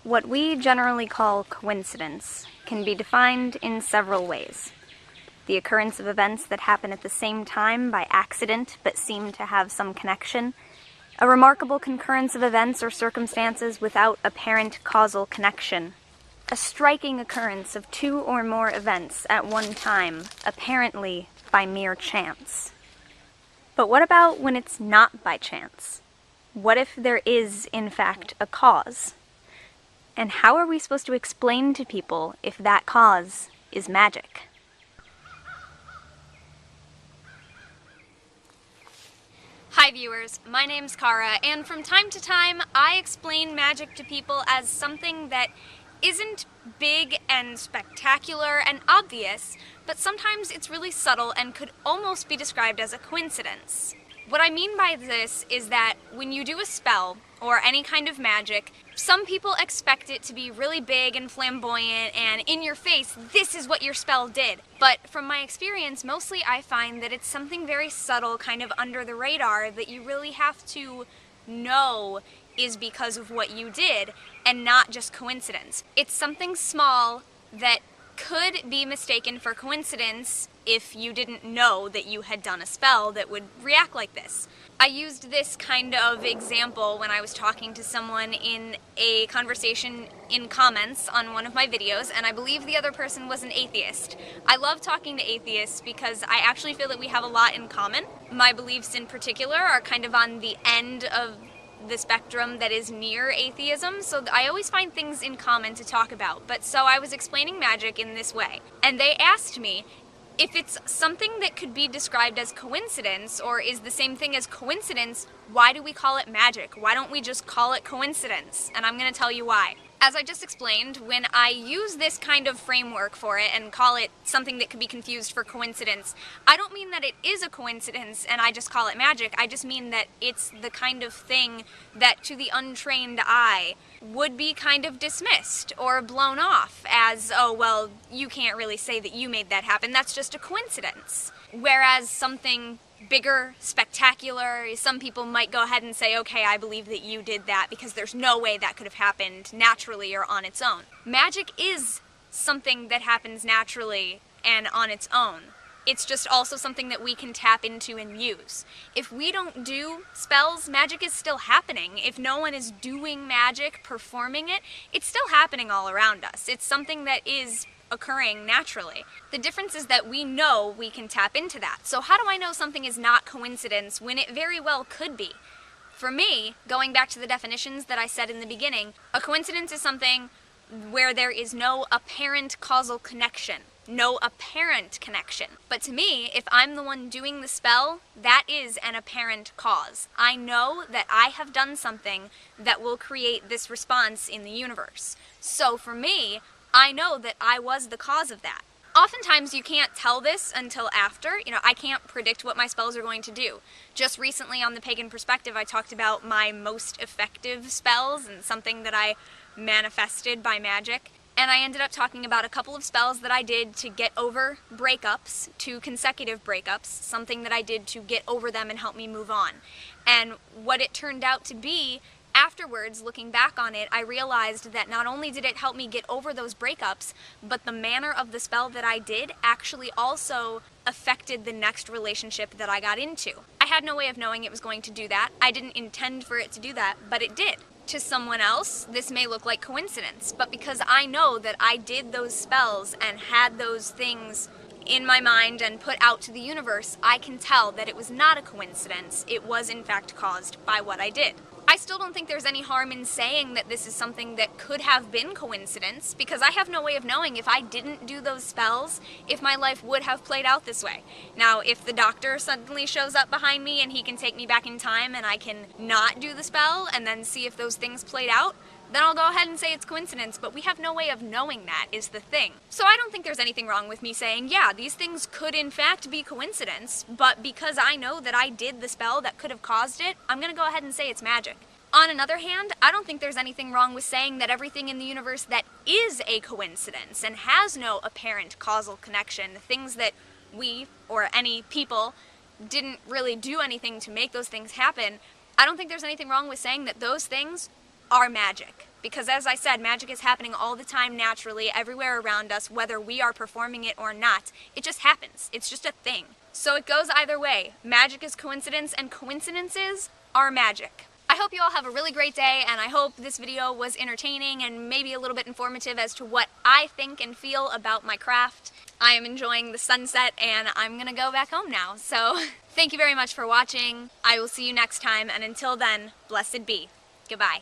What we generally call coincidence can be defined in several ways. The occurrence of events that happen at the same time by accident but seem to have some connection, a remarkable concurrence of events or circumstances without apparent causal connection, a striking occurrence of two or more events at one time, apparently by mere chance. But what about when it's not by chance? What if there is, in fact, a cause? And how are we supposed to explain to people if that cause is magic? Hi viewers, my name's Cara, and from time to time I explain magic to people as something that isn't big and spectacular and obvious, but sometimes it's really subtle and could almost be described as a coincidence. What I mean by this is that when you do a spell, or any kind of magic, some people expect it to be really big and flamboyant and in your face, this is what your spell did. But from my experience, mostly I find that it's something very subtle, kind of under the radar, that you really have to know is because of what you did and not just coincidence. It's something small that could be mistaken for coincidence if you didn't know that you had done a spell that would react like this. I used this kind of example when I was talking to someone in a conversation in comments on one of my videos, and I believe the other person was an atheist. I love talking to atheists because I actually feel that we have a lot in common. My beliefs in particular are kind of on the end of the spectrum that is near atheism, so I always find things in common to talk about. But so I was explaining magic in this way, and they asked me if it's something that could be described as coincidence, or is the same thing as coincidence, why do we call it magic? Why don't we just call it coincidence? And I'm going to tell you why. As I just explained, when I use this kind of framework for it and call it something that could be confused for coincidence, I don't mean that it is a coincidence and I just call it magic. I just mean that it's the kind of thing that to the untrained eye would be kind of dismissed or blown off as, oh, well, you can't really say that you made that happen. That's just a coincidence. Whereas something bigger, spectacular, some people might go ahead and say, okay, I believe that you did that because there's no way that could have happened naturally or on its own. Magic is something that happens naturally and on its own. It's just also something that we can tap into and use. If we don't do spells, magic is still happening. If no one is doing magic, performing it, it's still happening all around us. It's something that is occurring naturally. The difference is that we know we can tap into that. So how do I know something is not coincidence when it very well could be? For me, going back to the definitions that I said in the beginning, a coincidence is something where there is no apparent causal connection. No apparent connection. But to me, if I'm the one doing the spell, that is an apparent cause. I know that I have done something that will create this response in the universe. So for me, I know that I was the cause of that. Oftentimes you can't tell this until after. I can't predict what my spells are going to do. Just recently on the Pagan Perspective, I talked about my most effective spells and something that I manifested by magic. And I ended up talking about a couple of spells that I did to get over breakups, 2 consecutive breakups, something that I did to get over them and help me move on. And what it turned out to be, afterwards, looking back on it, I realized that not only did it help me get over those breakups, but the manner of the spell that I did actually also affected the next relationship that I got into. I had no way of knowing it was going to do that. I didn't intend for it to do that, but it did. To someone else, this may look like coincidence, but because I know that I did those spells and had those things in my mind and put out to the universe, I can tell that it was not a coincidence. It was in fact caused by what I did. I still don't think there's any harm in saying that this is something that could have been coincidence, because I have no way of knowing if I didn't do those spells, if my life would have played out this way. Now, if the doctor suddenly shows up behind me and he can take me back in time and I can not do the spell and then see if those things played out, then I'll go ahead and say it's coincidence, but we have no way of knowing that is the thing. So I don't think there's anything wrong with me saying, yeah, these things could in fact be coincidence, but because I know that I did the spell that could have caused it, I'm going to go ahead and say it's magic. On another hand, I don't think there's anything wrong with saying that everything in the universe that is a coincidence and has no apparent causal connection, things that we, or any people, didn't really do anything to make those things happen, I don't think there's anything wrong with saying that those things are magic. because as I said, magic is happening all the time naturally, everywhere around us, whether we are performing it or not. It just happens. It's just a thing. So it goes either way. Magic is coincidence, and coincidences are magic. I hope you all have a really great day, and I hope this video was entertaining and maybe a little bit informative as to what I think and feel about my craft. I am enjoying the sunset, and I'm gonna go back home now. So thank you very much for watching. I will see you next time, and until then, blessed be. Goodbye.